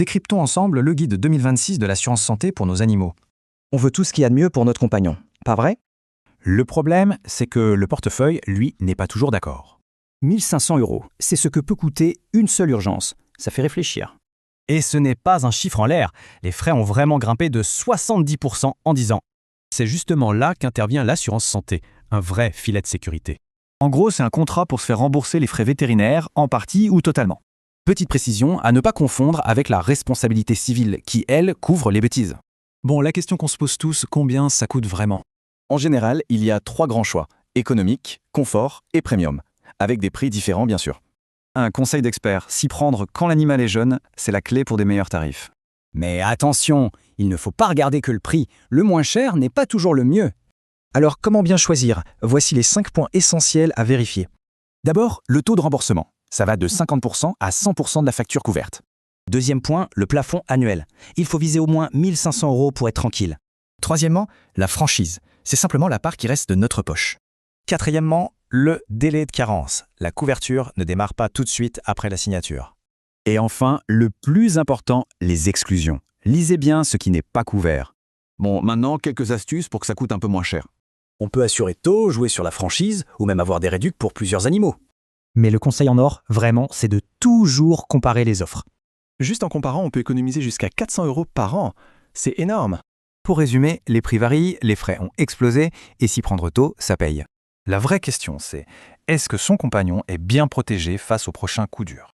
Décryptons ensemble le guide 2026 de l'assurance santé pour nos animaux. On veut tout ce qu'il y a de mieux pour notre compagnon, pas vrai? Le problème, c'est que le portefeuille, lui, n'est pas toujours d'accord. 1500 €, c'est ce que peut coûter une seule urgence. Ça fait réfléchir. Et ce n'est pas un chiffre en l'air. Les frais ont vraiment grimpé de 70% en 10 ans. C'est justement là qu'intervient l'assurance santé, un vrai filet de sécurité. En gros, c'est un contrat pour se faire rembourser les frais vétérinaires, en partie ou totalement. Petite précision à ne pas confondre avec la responsabilité civile qui, elle, couvre les bêtises. Bon, la question qu'on se pose tous, combien ça coûte vraiment? En général, il y a 3 grands choix: économique, confort et premium, avec des prix différents bien sûr. Un conseil d'expert, s'y prendre quand l'animal est jeune, c'est la clé pour des meilleurs tarifs. Mais attention, il ne faut pas regarder que le prix. Le moins cher n'est pas toujours le mieux. Alors comment bien choisir? Voici les 5 points essentiels à vérifier. D'abord, le taux de remboursement. Ça va de 50% à 100% de la facture couverte. Deuxième point, le plafond annuel. Il faut viser au moins 1500 € pour être tranquille. Troisièmement, la franchise. C'est simplement la part qui reste de notre poche. Quatrièmement, le délai de carence. La couverture ne démarre pas tout de suite après la signature. Et enfin, le plus important, les exclusions. Lisez bien ce qui n'est pas couvert. Bon, maintenant, quelques astuces pour que ça coûte un peu moins cher. On peut assurer tôt, jouer sur la franchise ou même avoir des réducts pour plusieurs animaux. Mais le conseil en or, vraiment, c'est de toujours comparer les offres. Juste en comparant, on peut économiser jusqu'à 400 € par an. C'est énorme. Pour résumer, les prix varient, les frais ont explosé, et s'y prendre tôt, ça paye. La vraie question, c'est: est-ce que son compagnon est bien protégé face au prochain coup dur?